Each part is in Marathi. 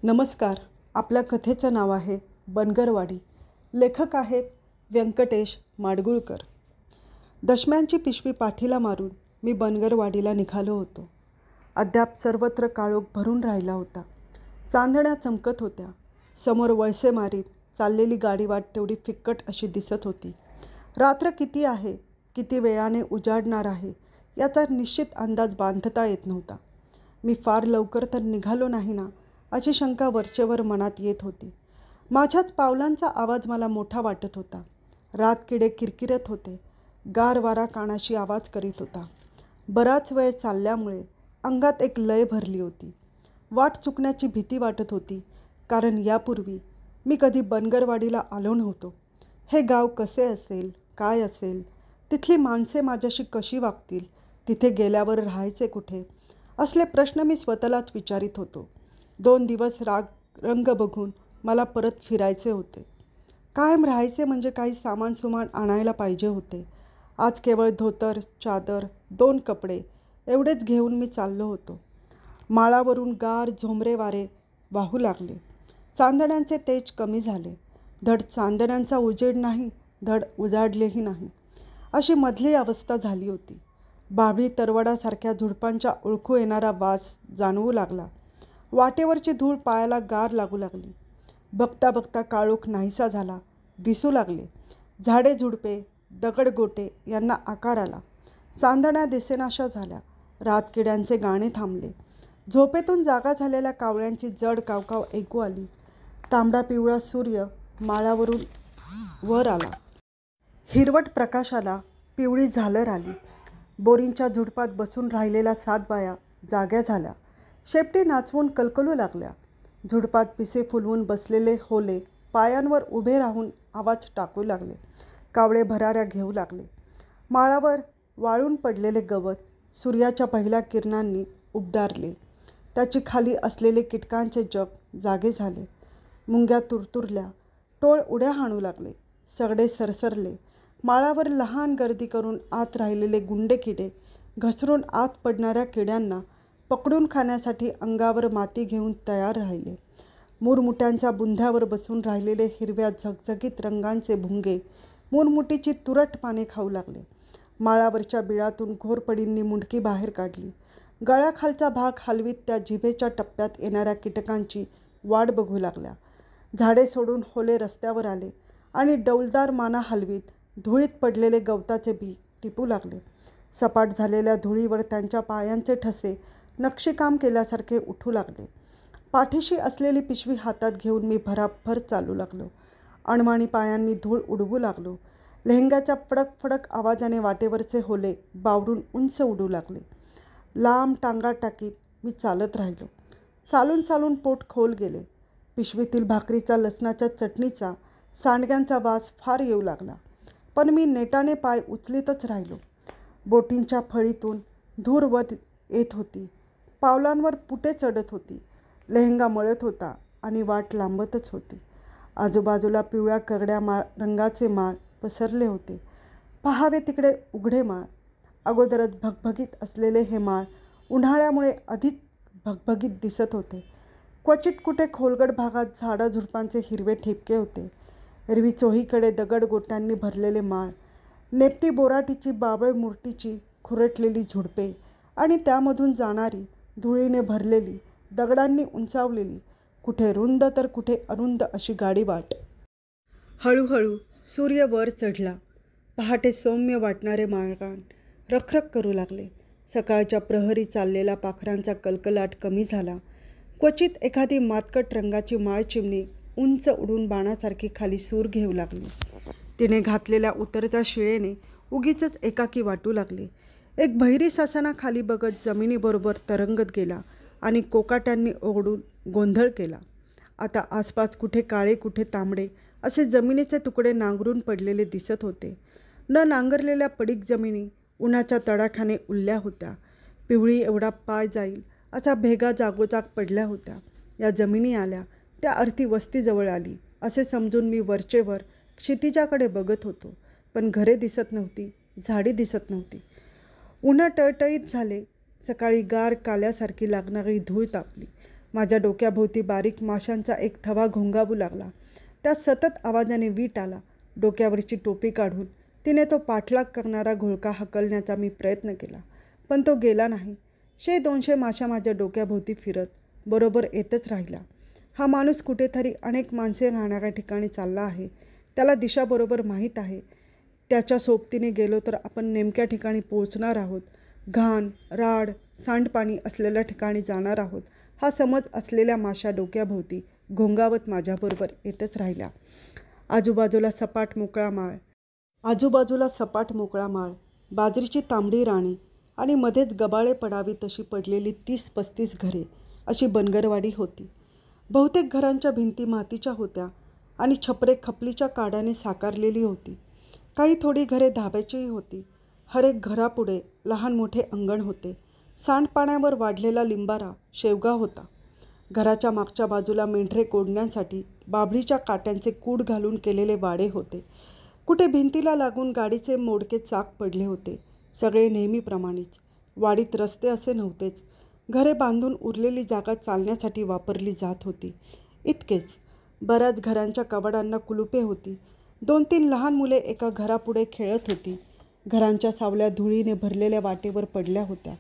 नमस्कार. आपल्या कथेचं नाव आहे बनगरवाडी. लेखक आहेत व्यंकटेश माडगुळकर. दशम्यांची पिशवी पाठीला मारून मी बनगरवाडीला निघालो होतो. अद्याप सर्वत्र काळोख भरून राहिला होता. चांदण्या चमकत होत्या. समोर वळसे मारीत चाललेली गाडीवाट तेवढी फिक्कट अशी दिसत होती. रात्र किती आहे, किती वेळाने उजाडणार आहे याचा निश्चित अंदाज बांधता येत नव्हता. मी फार लवकर तर निघालो नाही ना अशी शंका वरचेवर मनात येत होती. माझ्याच पावलांचा आवाज मला मोठा वाटत होता. रातकिडे किरकिरत होते. गार वारा कानाशी आवाज करीत होता. बराच वेळ चालल्यामुळे अंगात एक लय भरली होती. वाट चुकण्याची भीती वाटत होती, कारण यापूर्वी मी कधी बनगरवाडीला आलो नव्हतो. हे गाव कसे असेल, काय असेल, तिथली माणसे माझ्याशी कशी वागतील, तिथे गेल्यावर राहायचे कुठे, असले प्रश्न मी स्वतःलाच विचारित होतो. 2 दिवस रंग बघून मला परत फिरायचे होते. कायम राहायचे म्हणजे काही सामान आणायला पाहिजे होते. आज केवळ धोतर, चादर, 2 कपडे एवढेच घेऊन मी चाललो होतो. माळावरून गार झोंबरे वारे वाहू लागले. चांदण्यांचे तेज कमी झाले. धड चांदण्यांचा उजेड नाही, धड उजाडलेही नाही, अशी मधली अवस्था झाली होती. बाभळी तरवडासारख्या झुडपांच्या ओळखू येणारा वास जाणवू लागला. वाटेवरची धूळ पायाला गार लागू लागली. बघता बघता काळोख नाहीसा झाला. दिसू लागले झाडे झुडपे, दगडगोटे यांना आकार आला. चांदण्या दिसेनाशा झाल्या. रातकिड्यांचे गाणे थांबले. झोपेतून जागा झालेल्या कावळ्यांची जड कावकाव ऐकू आली. तांबडा पिवळा सूर्य माळावरून वर आला. हिरवट प्रकाशाला पिवळी झालर आली. बोरींच्या झुडपात बसून राहिलेल्या 7 बाया जाग्या झाल्या. शेपटी नाचवून कलकलू लागल्या. झुडपात पिसे फुलवून बसलेले होले पायांवर उभे राहून आवाज टाकू लागले. कावळे भराऱ्या घेऊ लागले. माळावर वाळून पडलेले गवत सूर्याच्या पहिल्या किरणांनी उबदारले. त्याची खाली असलेले कीटकांचे जग जागे झाले. मुंग्या तुरतुरल्या. टोळ उड्या हाणू लागले. सगळे सरसरले. माळावर लहान गर्दी करून आत राहिलेले गुंडे किडे घसरून आत पडणाऱ्या किड्यांना पकडून खाण्यासाठी अंगावर माती घेऊन तयार राहिले. मुरमुट्यांच्या बुंध्यावर बसून राहिलेले हिरव्या झगझगीत रंगांचे भुंगे मुरमुटीची तुरट पाने खाऊ लागले. माळावरच्या बिळातून घोरपडींनी मुंडकी बाहेर काढली. गळ्याखालचा भाग हलवीत त्या जिभेच्या टप्प्यात येणाऱ्या कीटकांची वाट बघू लागल्या. झाडे सोडून होले रस्त्यावर आले आणि डौलदार माना हलवीत धुळीत पडलेले गवताचे बी टिपू लागले. सपाट झालेल्या धुळीवर त्यांच्या पायांचे ठसे नक्षीकाम केल्यासारखे उठू लागले. पाठीशी असलेली पिशवी हातात घेऊन मी भराभर चालू लागलो. अणमाणी पायांनी धूळ उडवू लागलो. लेहंग्याच्या फडक फडक आवाजाने वाटेवरचे होले बावरून उंच उडू लागले. लांब टांगा टाकीत मी चालत राहिलो. चालून चालून पोट खोल गेले. पिशवीतील भाकरीचा, लसणाच्या चटणीचा, सांडग्यांचा वास फार येऊ लागला. पण मी नेटाने पाय उचलीतच राहिलो. बोटींच्या फळीतून धूर वर येत होती. पावलांवर पुटे चढत होती. लेहंगा मळत होता आणि वाट लांबतच होती. आजूबाजूला पिवळ्या करड्या रंगाचे माळ पसरले होते. पहावे तिकडे उघडे माळ. अगोदरच भगभगीत असलेले हे माळ उन्हाळ्यामुळे अधिक भगभगीत दिसत होते. क्वचित कुठे खोलगट भागात झाडं झुडपांचे हिरवे ठिपके होते. एरवी चोहीकडे दगडगोट्यांनी भरलेले माळ, नेपती बोराटीची, बाबळ मुरटीची खुरटलेली झुडपे आणि त्यामधून जाणारी धुळीने भरलेली, दगडांनी उंचावलेली, कुठे रुंद तर कुठे अरुंद अशी गाडीवाट. हळूहळू सूर्य वर चढला. पहाटे सौम्य वाटणारे माळरान रखरख करू लागले. सकाळच्या प्रहरी चाललेला पाखरांचा कलकलाट कमी झाला. क्वचित एखादी मातकट रंगाची माळ चिमणी उंच उडून बाणासारखी खाली सूर घेऊ लागली. तिने घातलेल्या उतरत्या शिळेने उगीचच एकाकी वाटू लागले. एक बहिरी ससाना खाली बघत जमिनीबरोबर तरंगत गेला आणि कोकाट्यांनी ओरडून गोंधळ केला. आता आसपास कुठे काळे, कुठे तांबडे असे जमिनीचे तुकडे नांगरून पडलेले दिसत होते. न नांगरलेल्या पडीक जमिनी उन्हाच्या तडाख्याने उरल्या होत्या. पिवळी एवढा पाय जाईल अशा भेगा जागोजाग पडल्या होत्या. या जमिनी आल्या त्या अर्थी वस्तीजवळ आली असे समजून मी वरचेवर क्षितिजाकडे बघत होतो. पण घरे दिसत नव्हती, झाडी दिसत नव्हती. उन्ह टळटळीत झाले. सकाळी गार काल्यासारखी लागणारी धूळ तापली. माझ्या डोक्याभोवती बारीक माशांचा एक थवा घोंगावू लागला. त्यात सतत आवाजाने वीट आला. डोक्यावरची टोपी काढून तिने तो पाठलाग करणारा घोळका हकलण्याचा मी प्रयत्न केला, पण तो गेला नाही. 100-200 माशा माझ्या डोक्याभोवती फिरत बरोबर येतच राहिला. हा माणूस कुठेतरी अनेक माणसे राहणाऱ्या ठिकाणी चालला आहे. त्याला दिशा बरोबर माहीत आहे. त्याच्या सोबतीने गेलो तर आपण नेमक्या ठिकाणी पोहोचणार आहोत. घाण, राड, सांडपाणी असलेल्या ठिकाणी जाणार आहोत. हा समज असलेल्या माशा डोक्याभोवती घोंगावत माझ्याबरोबर येतच राहिल्या. आजूबाजूला सपाट मोकळा माळ, बाजरीची तांबडी राणी आणि मध्येच गबाळे पडावी तशी पडलेली 30-35 घरे अशी बनगरवाडी होती. बहुतेक घरांच्या भिंती मातीच्या होत्या आणि छपरे खपलीच्या काड्याने साकारलेली होती. काही थोडी घरे धाब्याचीही होती. हर एक घरापुढे लहान मोठे अंगण होते. सांडपाण्यावर वाढलेला लिंबारा शेवगा होता. घराच्या मागच्या बाजूला मेंढरे कोंडण्यासाठी बाभळीच्या काट्यांचे कूड घालून केलेले वाडे होते. कुठे भिंतीला लागून गाडीचे मोडके चाक पडले होते. सगळे नेहमीप्रमाणेच. वाडीत रस्ते असे नव्हतेच. घरे बांधून उरलेली जागा चालण्यासाठी वापरली जात होती. इतकेच. बऱ्याच घरांच्या कवाडांना कुलुपे होती. 2-3 लहान मुले एका घरापुढे खेळत होती. घरांच्या सावल्या धुळीने भरलेल्या वाटेवर पडल्या होत्या.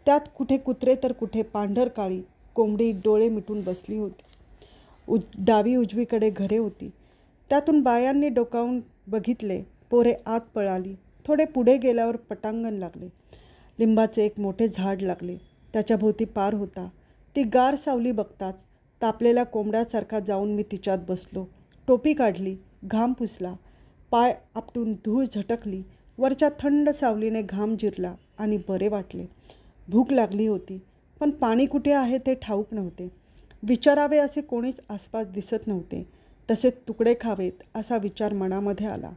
त्यात कुठे कुत्रे तर कुठे पांढर काळी कोंबडी डोळे मिटून बसली होती. डावी उजवीकडे घरे होती. त्यातून बायांनी डोकावून बघितले. पोरे आत पळाली. थोडे पुढे गेल्यावर पटांगण लागले. लिंबाचे एक मोठे झाड लागले. त्याच्या भोवती पार होता. ती गार सावली बघताच तापलेल्या कोंबड्यासारखा जाऊन मी तिच्यात बसलो. टोपी काढली, घाम पुसला, पाय आपटून धूळ झटकली. वरच्या थंड सावलीने घाम जिरला आणि बरे वाटले. भूक लागली होती, पण पाणी कुठे आहे ते ठाऊक नव्हते. विचारावे असे कोणीच आसपास दिसत नव्हते. तसे तुकडे खावेत असा विचार मनामध्ये आला.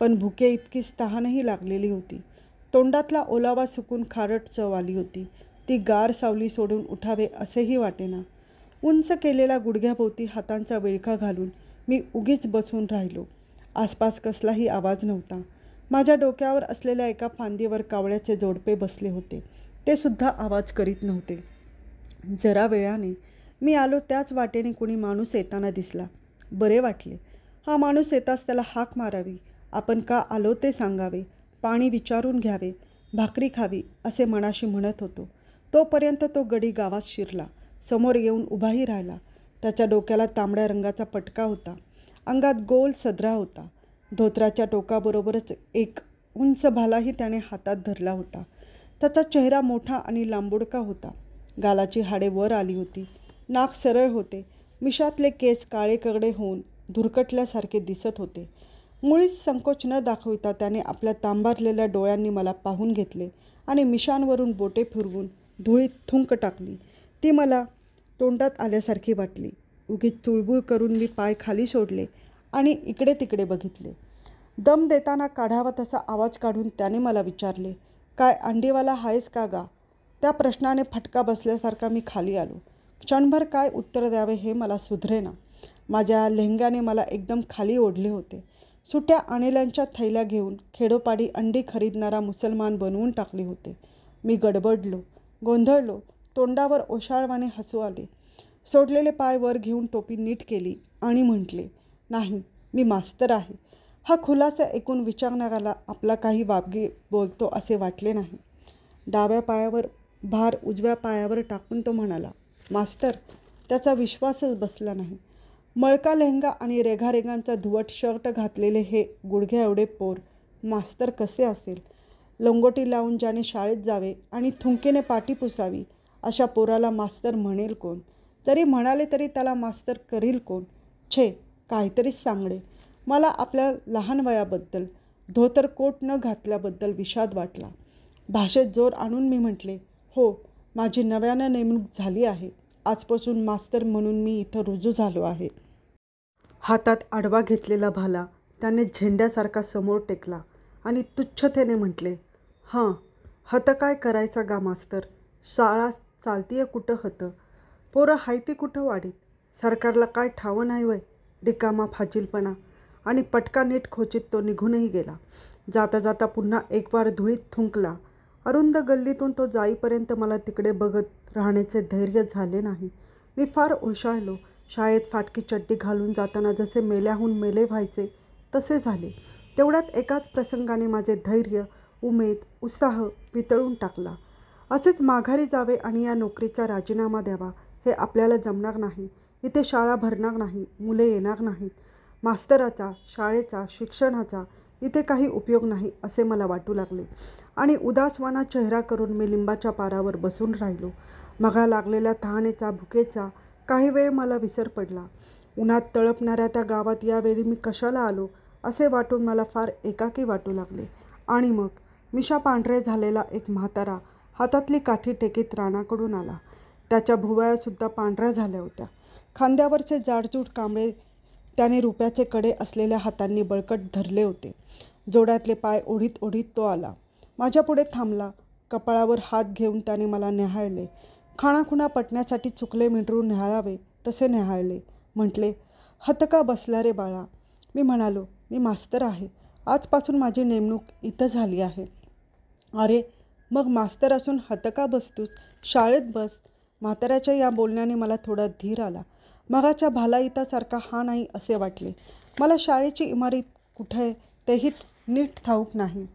पण भुके इतकीच तहानही लागलेली होती. तोंडातला ओलावा सुकून खारट चव आली होती. ती गार सावली सोडून उठावे असेही वाटेना. उंच केलेल्या गुडघ्याभोवती हातांचा विळखा घालून मी उगीच बसून राहिलो. आसपास कसलाही आवाज नव्हता. माझ्या डोक्यावर असलेल्या एका फांदीवर कावळ्याचे जोडपे बसले होते. ते सुद्धा आवाज करीत नव्हते. जरा वेळाने मी आलो त्याच वाटेने कुणी माणूस येताना दिसला. बरे वाटले. हा माणूस येताच त्याला हाक मारावी, आपण का आलो ते सांगावे, पाणी विचारून घ्यावे, भाकरी खावी असे मनाशी म्हणत होतो. तोपर्यंत तो गडी गावात शिरला. समोर येऊन उभाही राहिला. त्याच्या डोक्याला तांबड्या रंगाचा पटका होता. अंगात गोल सदरा होता. धोत्राच्या टोकाबरोबरच एक उंच भालाही त्याने हातात धरला होता. त्याचा चेहरा मोठा आणि लांबुडका होता. गालाची हाडे वर आली होती. नाक सरळ होते. मिशातले केस काळे करडे होऊन धुरकटल्यासारखे दिसत होते. मुळीच संकोच न दाखविता त्याने आपल्या तांबारलेल्या डोळ्यांनी मला पाहून घेतले आणि मिशांवरून बोटे फिरवून धुळीत थुंक टाकली. ती मला तोंडात आल्यासारखी वाटली. उगीच चुळबुळ करून मी पाय खाली सोडले आणि इकडे तिकडे बघितले. दम देताना काढावा तसा आवाज काढून त्याने मला विचारले, काय अंडीवाला आहेस का गा? त्या प्रश्नाने फटका बसल्यासारखा मी खाली आलो. क्षणभर काय उत्तर द्यावे हे मला सुधरेना. माझ्या लेहंग्याने मला एकदम खाली ओढले होते. सुट्या आणेल्यांच्या थैल्या घेऊन खेडोपाडी अंडी खरीदणारा मुसलमान बनवून टाकले होते. मी गडबडलो, गोंधळलो. तोंडावर ओशाळवाने हसू आले. सोडलेले पाय वर घेऊन टोपी नीट केली आणि म्हटले, नाही, मी मास्तर आहे. हा खुलासा ऐकून विचारणाऱ्याला आपला काही वागे बोलतो असे वाटले नाही. डाव्या पायावर भार उजव्या पायावर टाकून तो म्हणाला, मास्तर. त्याचा विश्वासच बसला नाही. मळका लेहंगा आणि रेघारेघांचा धुवट शर्ट घातलेले हे गुडघ्या एवढे पोर मास्तर कसे असेल? लंगोटी लावून ज्याने शाळेत जावे आणि थुंकीने पाटी पुसावी अशा पोराला मास्तर म्हणेल कोण? जरी म्हणाले तरी त्याला मास्तर करील कोण? छे, काहीतरीच सांगडे. मला आपल्या लहान वयाबद्दल, धोतर कोट न घातल्याबद्दल विषाद वाटला. भाषेत जोर आणून मी म्हटले, हो, माझी नव्यानं नेमणूक झाली आहे. आजपासून मास्तर म्हणून मी इथं रुजू झालो आहे. हातात आडवा घेतलेला भाला त्याने झेंड्यासारखा समोर टेकला आणि तुच्छतेने म्हटले, हां, हतं काय करायचा गा मास्तर? शाळा चालतीये कुठं हतं? पोरं हायती कुठं वाडीत? सरकारला काय ठावं नाही वय? रिकामा फाजीलपणा. आणि पटका नीट खोचीत तो निघूनही गेला. जाता जाता पुन्हा एक वार धुळीत थुंकला. अरुंद गल्लीतून तो जाईपर्यंत मला तिकडे बघत राहण्याचे धैर्य झाले नाही. मी फार ओशाळलो. शाळेत फाटकी चड्डी घालून जाताना जसे मेल्याहून मेले व्हायचे तसे झाले. तेवढ्यात एकाच प्रसंगाने माझे धैर्य, उमेद, उत्साह वितळून टाकला. असेच माघारी जावे आणि या नोकरीचा राजीनामा द्यावा हे आपल्याला जमणार नाही. इथे शाळा भरणार नाही, मुले येणार नाहीत. मास्तराचा, शाळेचा, शिक्षणाचा इथे काही उपयोग नाही असे मला वाटू लागले आणि उदासवाना चेहरा करून मी लिंबाच्या पारावर बसून राहिलो. मघा लागलेल्या तहानेचा, भुकेचा काही वेळ मला विसर पडला. उन्हात तळपणाऱ्या त्या गावात यावेळी मी कशाला आलो असे वाटून मला फार एकाकी वाटू लागले. आणि मग मिशा पांढरे झालेला एक म्हातारा हातातली काठी टेकीत रानाकडून आला. त्याच्या भुवयासुद्धा पांढऱ्या झाल्या होत्या. खांद्यावरचे जाडजूड कांबळे त्याने रुपयाचे कडे असलेल्या हातांनी बळकट धरले होते. जोड्यातले पाय ओढीत ओढीत तो आला. माझ्यापुढे थांबला. कपाळावर हात घेऊन त्याने मला न्याहाळले. खाणाखुणा पटण्यासाठी चुकले मिंडरून न्याहाळावे तसे न्याहाळले. म्हटले, हतका बसला रे बाळा. मी म्हणालो, मी मास्तर आहे. आजपासून माझी नेमणूक इथं झाली आहे. अरे मग मास्तर असून हतका बसतूस, शाळेत बस. म्हाताऱ्याच्या या बोलण्याने मला थोडा धीर आला. मगाच्या भालाईतासारखा हा नाही असे वाटले. मला शाळेची इमारत कुठे आहे तेही नीट ठाऊक नाही.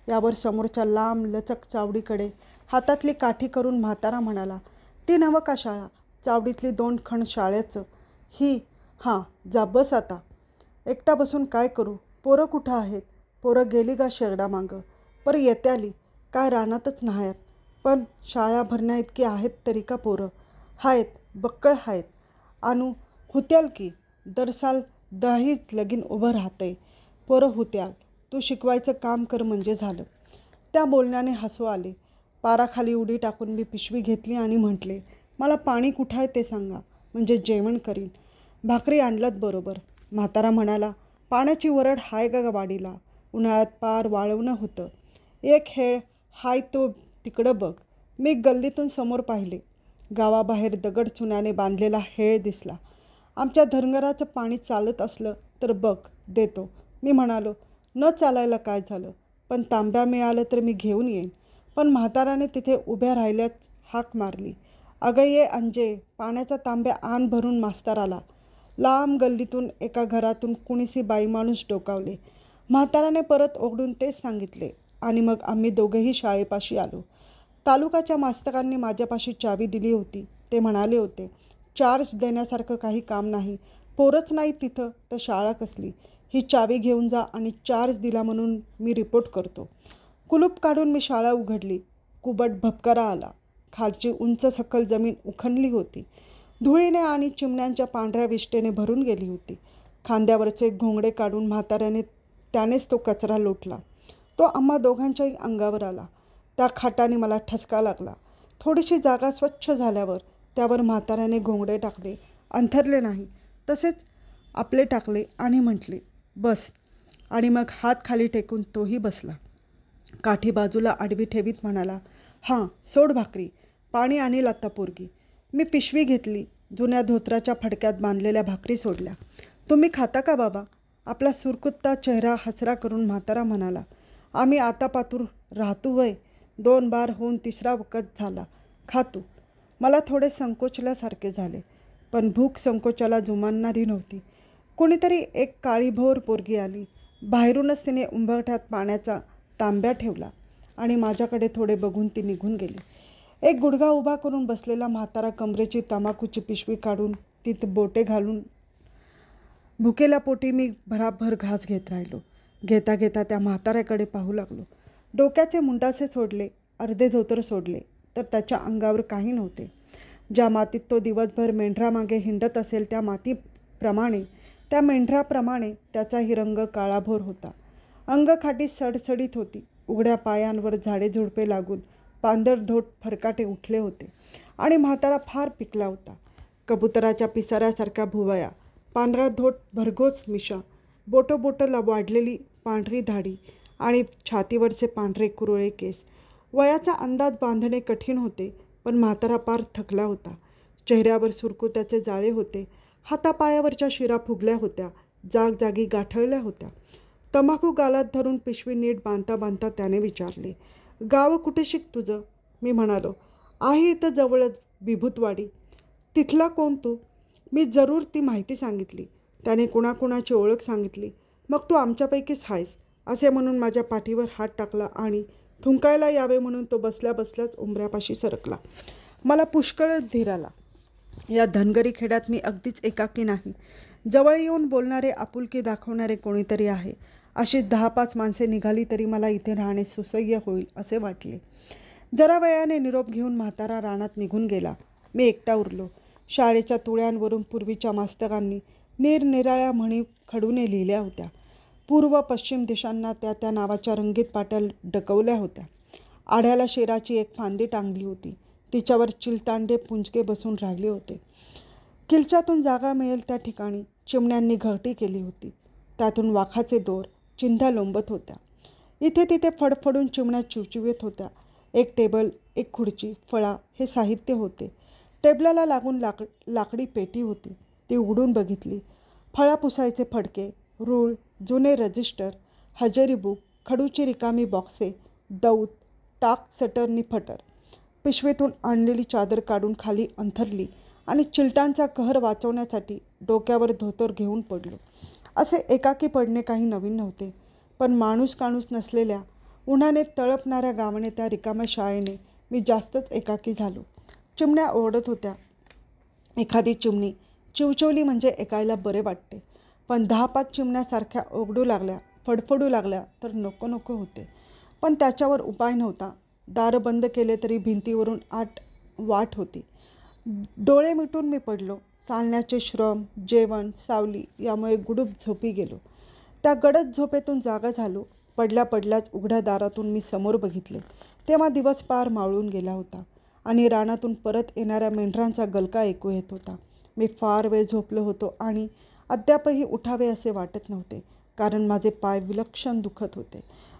यावर समोरच्या लांब लचक चावडीकडे हातातली काठी करून म्हातारा म्हणाला, ती नवं का शाळा? चावडीतली 2 खण शाळेचं. ही हां, जा बस आता. एकटा बसून काय करू? पोरं कुठं आहेत? पोरं गेली का शेरडामागं? पर येत्याली काय रानातच नाहीत. पण शाळा भरण्या इतकी आहेत तरी का पोरं? आहेत, बक्कळ आहेत. आणू हुत्याल की. दरसाल 10 लगीन उभं राहतंय. पोरं हुत्याल. तू शिकवायचं काम कर म्हणजे झालं. त्या बोलण्याने हसू आले. पाराखाली उडी टाकून मी पिशवी घेतली आणि म्हटले, मला पाणी कुठं आहे ते सांगा, म्हणजे जेवण करीन. भाकरी आणलात बरोबर. म्हातारा म्हणाला, पाण्याची वरड हाय का वाडीला? उन्हाळ्यात पार वाळवणं होतं. एक हेळ हाय तो तिकडं बघ. मी गल्लीतून समोर पाहिले. गावाबाहेर दगड चुन्याने बांधलेला हेळ दिसला. आमच्या धनगराचं पाणी चालत असलं तर बघ, देतो. मी म्हणालो, न चालायला काय झालं, पण तांब्या मिळालं तर मी घेऊन येईन. पण म्हाताराने तिथे उभ्या राहिल्याच हाक मारली. अगं ये अंजे, पाण्याचा तांब्या आण भरून मास्तराला. लांब गल्लीतून एका घरातून कुणीसी बाई माणूस डोकावले. म्हाताराने परत ओरडून तेच सांगितले आणि मग आम्ही दोघेही शाळेपाशी आलो. तालुकाच्या मास्तरांनी माझ्यापाशी चावी दिली होती. ते म्हणाले होते, चार्ज देण्यासारखं काही काम नाही. पोरच नाही तिथं तर शाळा कसली? ही चावी घेऊन जा आणि चार्ज दिला म्हणून मी रिपोर्ट करतो. कुलूप काढून मी शाळा उघडली. कुबट भपकारा आला. खालची उंच सखल जमीन उखणली होती. धुळीने आणि चिमण्यांच्या पांढऱ्या विष्टेने भरून गेली होती. खांद्यावरचे घोंगडे काढून म्हाताऱ्याने त्यानेच तो कचरा लोटला. तो आम्हा दोघांच्याही अंगावर आला. त्या खाटाने मला ठसका लागला. थोडीशी जागा स्वच्छ झाल्यावर त्यावर म्हाताऱ्याने घोंगडे टाकले. अंथरले नाही, तसेच आपले टाकले आणि म्हटले, बस. आणि मग हात खाली टेकून तोही बसला. काठी बाजूला आडवी ठेवीत म्हणाला, हां, सोड भाकरी. पाणी आणील आत्ता पोरगी. मी पिशवी घेतली. जुन्या धोत्राच्या फडक्यात बांधलेल्या भाकरी सोडल्या. तुम्ही खाता का बाबा? आपला सुरकुत्ता चेहरा हसरा करून म्हातारा म्हणाला, आम्ही आता पातूर राहतो वय. 2 बार होऊन 3रा वखत झाला. खातो. मला थोडे संकोचल्यासारखे झाले, पण भूक संकोचाला जुमानणारी नव्हती. कोणीतरी एक काळीभोर पोरगी आली. बाहेरूनच तिने उंबरठ्यात पाण्याचा तांब्या ठेवला आणि माझ्याकडे थोडे बघून ती निघून गेली. एक गुडघा उभा करून बसलेला म्हातारा कमरेची तंबाखूची पिशवी काढून तित बोटे घालून भुकेल्या पोटी मी भराभर घास घेत राहिलो. घेता घेता त्या म्हाताऱ्याकडे पाहू लागलो. डोक्याचे मुंडासे सोडले, अर्धे धोतर सोडले तर त्याच्या अंगावर काही नव्हते. ज्या मातीत तो दिवसभर मेंढरामागे हिंडत असेल त्या मेंढराप्रमाणे त्याचाही रंग काळाभोर होता. अंगखाटी सडसडीत होती. उघड्या पायांवर झाडे झुडपे लागून पांढरधोट फरकाटे उठले होते आणि म्हातारा फार पिकला होता. कबुतराच्या पिसाऱ्यासारख्या भुवया, पांढरा धोट भरघोस मिशा, बोटोला वाढलेली पांढरी दाढी आणि छातीवरचे पांढरे कुरळे केस. वयाचा अंदाज बांधणे कठीण होते, पण म्हातारा पार थकला होता. चेहऱ्यावर सुरकुत्याचे जाळे होते. हातापायावरच्या शिरा फुगल्या होत्या, जागजागी गाठळल्या होत्या. तंबाखू गालात धरून पिशवी नीट बांधता बांधता त्याने विचारले, गाव कुठे शिक तुझं? मी म्हणालो, आहे इथं जवळच विभूतवाडी. तिथला कोण तू? मी जरूर ती माहिती सांगितली. त्याने कुणाकुणाची ओळख सांगितली. मग तू आमच्यापैकीच आहेस असे म्हणून माझ्या पाठीवर हात टाकला आणि थुंकायला यावे म्हणून तो बसल्या बसल्याच उंबऱ्यापाशी सरकला. मला पुष्कळच धीर आला. या धनगरी खेड्यात मी अगदीच एकाकी नाही. जवळ येऊन बोलणारे, आपुलकी दाखवणारे कोणीतरी आहे. अशी 10-5 माणसे निघाली तरी मला इथे राहणे सुसह्य होईल असे वाटले. जरा वेळाने निरोप घेऊन म्हातारा रानात निघून गेला. मी एकटा उरलो. शाळेच्या तुळ्यांवरून पूर्वीच्या मास्तरांनी निरनिराळ्या म्हणी खडूने लिहिल्या होत्या. पूर्व पश्चिम दिशांना त्या त्या नावाच्या रंगीत पाट्या डकवल्या होत्या. आढ्याला शेराची एक फांदी टांगली होती. तिच्यावर चिलतांडे पुंजके बसून राहिले होते. किलच्यातून जागा मिळेल त्या ठिकाणी चिमण्यांनी घरटी केली होती. त्यातून वाखाचे दोर चिंध्या लोंबत होत्या. इथे तिथे फडफडून चिमण्या चिवचिवीत होत्या. एक टेबल, एक खुर्ची, फळा हे साहित्य होते. टेबलाला लागून लाकडी पेटी होती. ती उघडून बघितली. फळा पुसायचे फडके, रूळ, जुने रजिस्टर, हजेरी बुक, खडूची रिकामी बॉक्से, दौत, टाक सटरनी फटर. पिशवीतून आणलेली चादर काढून खाली अंथरली आणि चिलटांचा कहर वाचवण्यासाठी डोक्यावर धोतर घेऊन पडलो. असे एकाकी पडणे काही नवीन नव्हते. पण माणूस काणूस नसलेल्या, उन्हाने तळपणाऱ्या गावाने त्या रिकाम्या शाळेने मी जास्तच एकाकी झालो. चिमण्या ओरडत होत्या. एखादी चिमणी चिवचिवली म्हणजे ऐकायला बरे वाटते. पण 10-5 चिमण्यासारख्या ओरडू लागल्या, फडफडू लागल्या तर नको नको होते. पण त्याच्यावर उपाय नव्हता. दार बंद केले तरी भिंतीवरून वाट होती. डोळे मिटून मी पडलो. चालण्याचे श्रम, जेवण, सावली यामुळे गुडूप झोपी गेलो. त्या गडद झोपेतून जागा झालो. पडल्या पडल्याच उघड्या दारातून मी समोर बघितले तेव्हा दिवस पार मावळून गेला होता आणि रानातून परत येणाऱ्या मेंढरांचा गलका ऐकू येत होता. मी फार वेळ झोपलो होतो आणि अद्यापही उठावे असे वाटत नव्हते, कारण माझे पाय विलक्षण दुखत होते.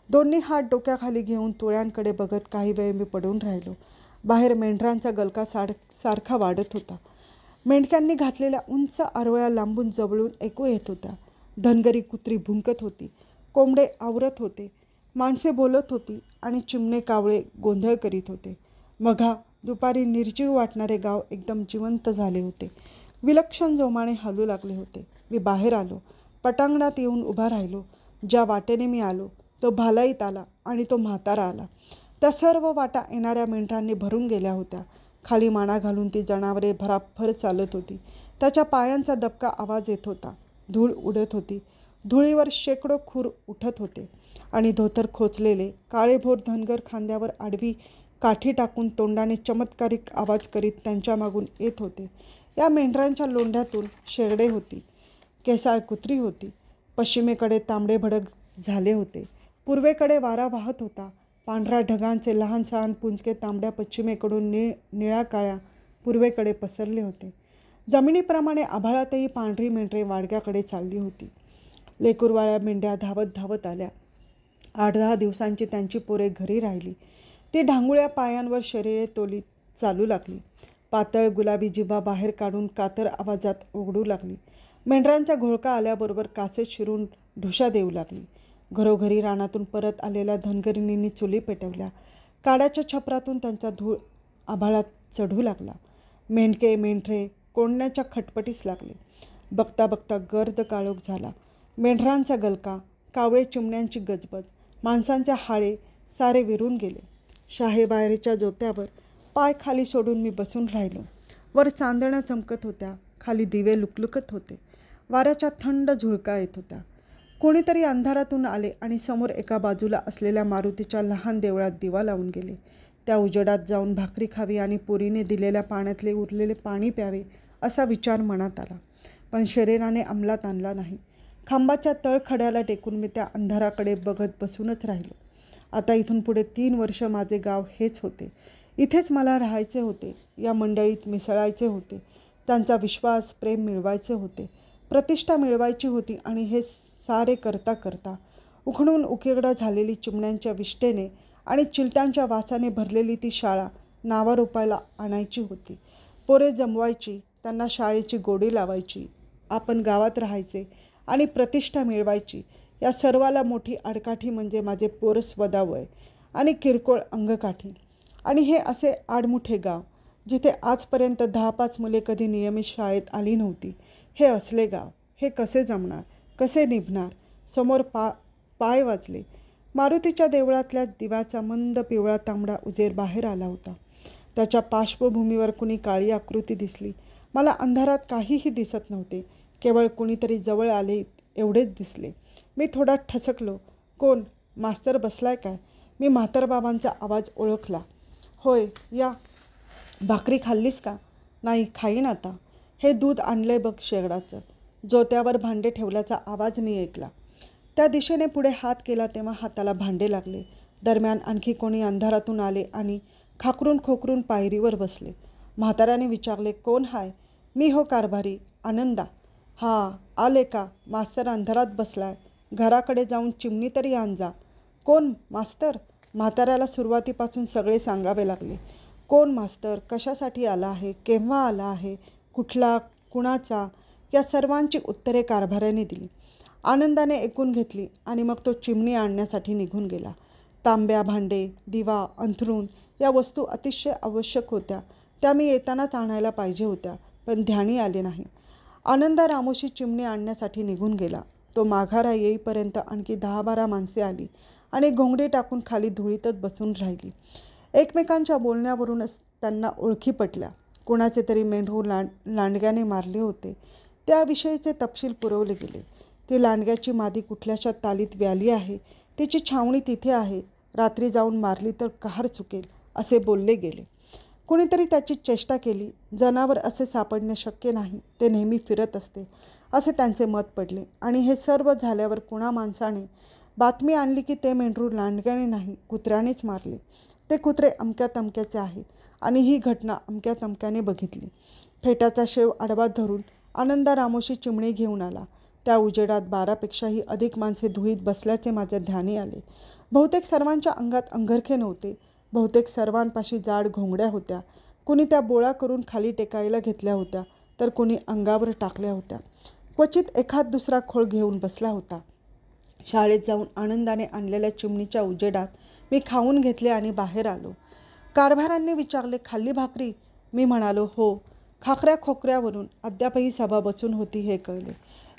दोन्ही हात डोक्याखाली घेऊन तुळ्यांकडे बघत काही वेळ मी पडून राहिलो. बाहेर मेंढरांचा गलका सारखा वाढत होता. मेंढक्यांनी घातलेल्या उंच आरोळ्या लांबून जवळून ऐकू येत होत्या. धनगरी कुत्री भुंकत होती. कोंबडे आवरत होते. माणसे बोलत होती आणि चिमणे कावळे गोंधळ करीत होते. मघा दुपारी निर्जीव वाटणारे गाव एकदम जिवंत झाले होते. विलक्षण जोमाने हलू लागले होते. मी बाहेर आलो. पटांगणात येऊन उभा राहिलो. ज्या वाटेने मी आलो तो भालाईत आला आणि तो म्हातारा आला. त्या सर्व वाटा येणाऱ्या मेंढरांनी भरून गेल्या होत्या. खाली माना घालून ती जनावरे भराभर चालत होती. त्याच्या पायांचा दबका आवाज येत होता. धूळ उडत होती. धुळीवर शेकडो खूर उठत होते आणि धोतर खोचलेले काळेभोर धनगर खांद्यावर आडवी काठी टाकून तोंडाने चमत्कारिक आवाज करीत त्यांच्या मागून येत होते. या मेंढरांच्या लोंढ्यातून शेरडे होती. केसाळ कुत्री होती. पश्चिमेकडे तांबडे भडक झाले होते. पूर्वेकडे वारा वाहत होता. पांढऱ्या ढगांचे लहान सहान पुंजके तांबड्या पश्चिमेकडून निळ्या काळ्या पूर्वेकडे पसरले होते. जमिनीप्रमाणे आभाळातही पांढरी मेंढरे वाडग्याकडे चालली होती. लेकुरवाळ्या मेंढ्या धावत धावत आल्या. 8-10 दिवसांची त्यांची पोरे घरी राहिली. ती ढांगुळ्या पायांवर शरीरे तोलीत चालू लागली. पातळ गुलाबी जिभा बाहेर काढून कातर आवाजात ओरडू लागली. मेंढरांचा घोळका आल्याबरोबर कासेत शिरून ढुशा देऊ लागली. घरोघरी रानातून परत आलेल्या धनगरिणींनी चुली पेटवल्या. काड्याच्या छपरातून त्यांचा धूळ आभाळात चढू लागला. मेंढके मेंढरे कोंडण्याच्या खटपटीस लागले. बघता बघता गर्द काळोख झाला. मेंढरांचा गलका, कावळे चिमण्यांची गजबज, माणसांचे हाळे सारे विरून गेले. शाहेबाहेरच्या जोत्यावर पाय खाली सोडून मी बसून राहिलो. वर चांदण्या चमकत होत्या. खाली दिवे लुकलुकत होते. वाऱ्याच्या थंड झुळका येत होत्या. कोणीतरी अंधारातून आले आणि समोर एका बाजूला असलेल्या मारुतीच्या लहान देवळात दिवा लावून गेले. त्या उजेडात जाऊन भाकरी खावी आणि पोरीने दिलेल्या पाण्यातले उरलेले पाणी प्यावे असा विचार मनात आला. पण शरीराने अंमलात आणला नाही. खांबाच्या तळखड्याला टेकून मी त्या अंधाराकडे बघत बसूनच राहिलो. आता इथून पुढे 3 वर्ष माझे गाव हेच होते. इथेच मला राहायचे होते. या मंडळीत मिसळायचे होते. त्यांचा विश्वास, प्रेम मिळवायचे होते. प्रतिष्ठा मिळवायची होती. आणि हे सारे करता करता उखडून उकिरडा झालेली चिमण्यांच्या विष्टेने आणि चिलटांच्या वासाने भरलेली ती शाळा नावारूपाला आणायची होती. पोरे जमवायची. त्यांना शाळेची गोडी लावायची. आपण गावात राहायचे आणि प्रतिष्ठा मिळवायची. या सर्वाला मोठी आडकाठी म्हणजे माझे पोरस्वदा वय आणि किरकोळ अंगकाठी. आणि हे असे आडमुठे गाव. जिथे आजपर्यंत 10-5 मुले कधी नियमित शाळेत आली नव्हती. हे असले गाव. हे कसे जमणार, कसे निभणार? समोर पाय वाजले. मारुतीच्या देवळातल्या दिव्याचा मंद पिवळा तांबडा उजेड बाहेर आला होता. त्याच्या पार्श्वभूमीवर कुणी काळी आकृती दिसली. मला अंधारात काहीही दिसत नव्हते. केवळ कुणीतरी जवळ आले एवढेच दिसले. मी थोडा ठसकलो. कोण? मास्तर बसलाय काय? मी म्हातारबाबांचा आवाज ओळखला. होय, या. भाकरी खाल्लीस का? नाही, खाईन आता. हे दूध आणलंय बघ शेगडाचं. जोत्यावर भांडे ठेवल्याचा आवाज मी ऐकला. त्या दिशेने पुढे हात केला तेव्हा हाताला भांडे लागले. दरम्यान आणखी कोणी अंधारातून आले आणि खाकरून खोकरून पायरीवर बसले. म्हाताऱ्याने विचारले, कोण हाय? मी हो कारभारी, आनंदा. हा, आले का? मास्तर अंधारात बसलाय. घराकडे जाऊन चिमणी तरी आण जा. कोण? मास्तर? म्हाताऱ्याला सुरुवातीपासून सगळे सांगावे लागले. कोण मास्तर? कशासाठी आला आहे? केव्हा आला आहे? कुठला? कुणाचा? या सर्वांची उत्तरे कारभाऱ्याने दिली. आनंदाने ऐकून घेतली आणि मग तो चिमणी आणण्यासाठी निघून गेला. तांब्या, भांडे, दिवा, अंथरूण या वस्तू अतिशय आवश्यक होत्या. त्या मी येतानाच आणायला पाहिजे होत्या, पण ध्यानी आले नाही. आनंदा रामोशी चिमणी आणण्यासाठी निघून गेला. तो माघारा येईपर्यंत आणखी 10-12 माणसे आली आणि घोंगडी टाकून खाली धुळीतच बसून राहिली. एकमेकांच्या बोलण्यावरूनच त्यांना ओळखी पटल्या. कोणाचे तरी मेंढरू लांडग्याने मारले होते. त्याविषयीचे तपशील पुरवले गेले. ती लांडग्याची मादी कुठल्याशा तालीत व्याली आहे. तिची छावणी तिथे आहे. रात्री जाऊन मारली तर कहार चुकेल असे बोलले गेले. कुणीतरी त्याची चेष्टा केली. जनावर असे सापडणे शक्य नाही, ते नेहमी फिरत असते असे त्यांचे मत पडले. आणि हे सर्व झाल्यावर कुणा माणसाने बातमी आणली की ते मेंढरू लांडग्याने नाही, कुत्र्यानेच मारले. ते कुत्रे अमक्या तमक्याचे आहे आणि ही घटना अमक्या तमक्याने बघितली. फेट्याचा शेव आडवा धरून आनंदा रामोशी चिमणी घेऊन आला. त्या उजेडात 12पेक्षाही अधिक माणसे धुळीत बसल्याचे माझ्या ध्यानी आले. बहुतेक सर्वांच्या अंगात अंगरखे नव्हते. बहुतेक सर्वांपाशी जाड घोंगड्या होत्या. कुणी त्या बोळा करून खाली टेकायला घेतल्या होत्या, तर कुणी अंगावर टाकल्या होत्या. क्वचित एखाद दुसरा खोळ घेऊन बसला होता. शाळेत जाऊन आनंदाने आणलेल्या चिमणीच्या उजेडात मी खाऊन घेतले आणि बाहेर आलो. कारभारांनी विचारले, खाल्ली भाकरी? मी म्हणालो, हो. खाकऱ्या खोकऱ्यावरून अद्यापही सभा बसून होती हे कळले.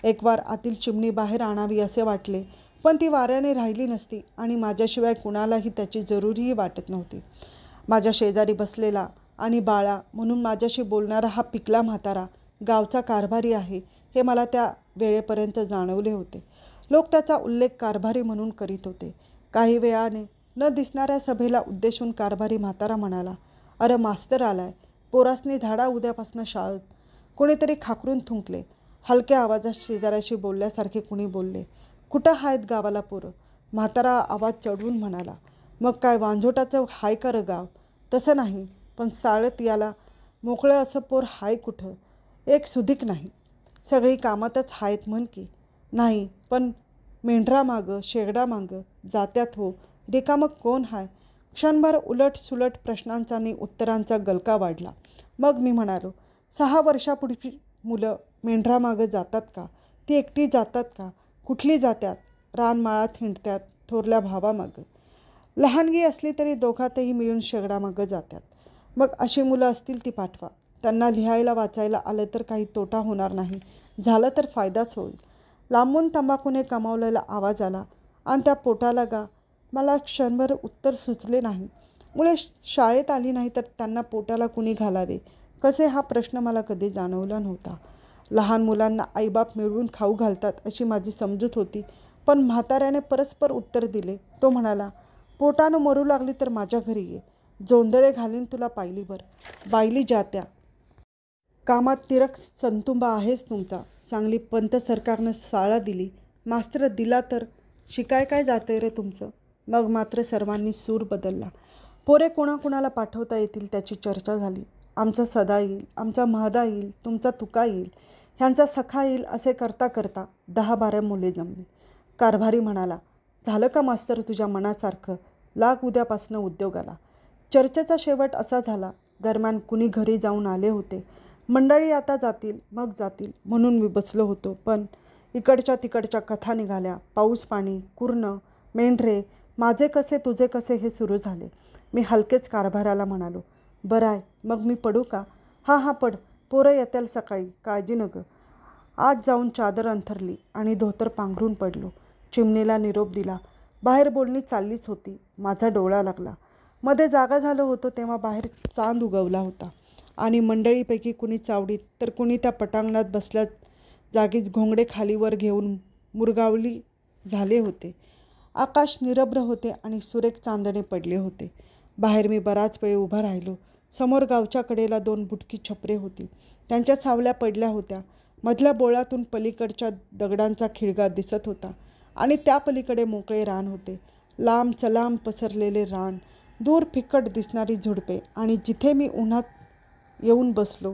एकवार आतील चिमणी बाहेर आणावी असे वाटले, पण ती वाऱ्याने राहिली नसती आणि माझ्याशिवाय कुणालाही त्याची जरुरीही वाटत नव्हती. माझ्या शेजारी बसलेला आणि बाळा म्हणून माझ्याशी बोलणारा हा पिकला म्हातारा गावचा कारभारी आहे हे मला त्या वेळेपर्यंत जाणवले होते. लोक त्याचा उल्लेख कारभारी म्हणून करीत होते. काही वेळाने न दिसणाऱ्या सभेला उद्देशून कारभारी म्हातारा म्हणाला, अरे मास्तर आलाय. पोरासनी धाडा उद्यापासून शाळेत. कोणीतरी खाकरून थुंकले. हलक्या आवाजात शेजाऱ्याशी बोलल्यासारखे कुणी बोलले, कुठं आहेत गावाला पोरं? म्हातारा आवाज चढवून म्हणाला, मग काय वांझोटाचं हाय का गाव? तसं नाही, पण साळत याला मोकळं असं पोर हाय कुठं? एक सुधीक नाही. सगळी कामातच हायत म्हण की. नाही, पण मेंढरामागं शेगडामागं जात्यात हो. रिकामं कोण हाय? क्षणभर उलट सुलट प्रश्नांचा आणि उत्तरांचा गलका वाढला. मग मी म्हणालो, 6 वर्षापूर्वी मुलं मेंढरामागं जातात का? ती एकटी जातात का? कुठली जात्यात? रानमाळात हिंडत्यात थोरल्या भावामागं. लहानगी असली तरी दोघातही मिळून शेगडामागं जातात. मग अशी मुलं असतील ती पाठवा. त्यांना लिहायला वाचायला आलं तर काही तोटा होणार नाही. झालं तर फायदाच होईल. लांबून तंबाखूने कमावलेला आवाज आला आणि त्या पोटाला गा. मला क्षणभर उत्तर सुचले नाही. मुले शाळेत आली नाही तर त्यांना पोटाला कुणी घालावे कसे हा प्रश्न मला कधी जाणवला नव्हता. लहान मुलांना आईबाप मिळवून खाऊ घालतात अशी माझी समजूत होती, पण म्हाताऱ्याने परस्पर उत्तर दिले. तो म्हणाला, पोटानं मरू लागली तर माझ्या घरी ये. जोंधळे घालीन तुला पायलीभर. बायली जात्या. कामात तिरक संतुंबा आहेच तुमचा. चांगली पंत सरकारनं शाळा दिली. मास्तर दिला तर शिकाय काय जाते रे तुमचं? मग मात्र सर्वांनी सूर बदलला. पोरे कोणाकोणाला पाठवता येतील त्याची चर्चा झाली. आमचा सदा येईल, आमचा महदा येईल, तुमचा तुका येईल, ह्यांचा सखा येईल असे करता करता 10-12 मुले जमली. कारभारी म्हणाला, झालं का मास्तर तुझ्या मनासारखं? लाग उद्यापासनं उद्योगाला. चर्चेचा शेवट असा झाला. दरम्यान कुणी घरी जाऊन आले होते. मंडळी आता जातील मग जातील म्हणून मी बसलो होतो, पण इकडच्या तिकडच्या कथा निघाल्या. पाऊस पाणी, कुर्ण, मेंढरे, माझे कसे तुझे कसे हे सुरू झाले. मी हलकेच कारभाराला म्हणालो, बरं आहे, मग मी पडू का? हां हां पड, पोरं येतील सकाळी, काळजी नको. आत जाऊन चादर अंथरली आणि धोतर पांघरून पडलो. चिमणीला निरोप दिला. बाहेर बोलणी चाललीच होती. माझा डोळा लागला. मध्ये जागा झालो होतो तेव्हा बाहेर चांद उगवला होता आणि मंडळीपैकी कुणी चावडीत तर कुणी त्या पटांगणात बसल्या जागीच घोंगडे खालीवर घेऊन मुरगावली झाले होते. आकाश निरभ्र होते आणि सुरेख चांदणे पडले होते. बाहेर मी बराच वेळ उभा राहिलो. समोर गावच्या कडेला 2 बुटकी छपरे होती. त्यांच्या सावल्या पडल्या होत्या. मधल्या बोळातून पलीकडच्या दगडांचा खिळगा दिसत होता आणि त्या पलीकडे मोकळे रान होते. लांब चलांब पसरलेले रान, दूर फिक्कट दिसणारी झुडपे आणि जिथे मी उन्हात येऊन बसलो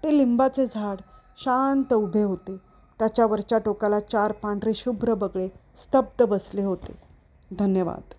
ते लिंबाचे झाड शांत उभे होते. त्याच्या वरच्या टोकाला 4 पांढरे शुभ्र बगळे स्तब्ध बसले होते. धन्यवाद.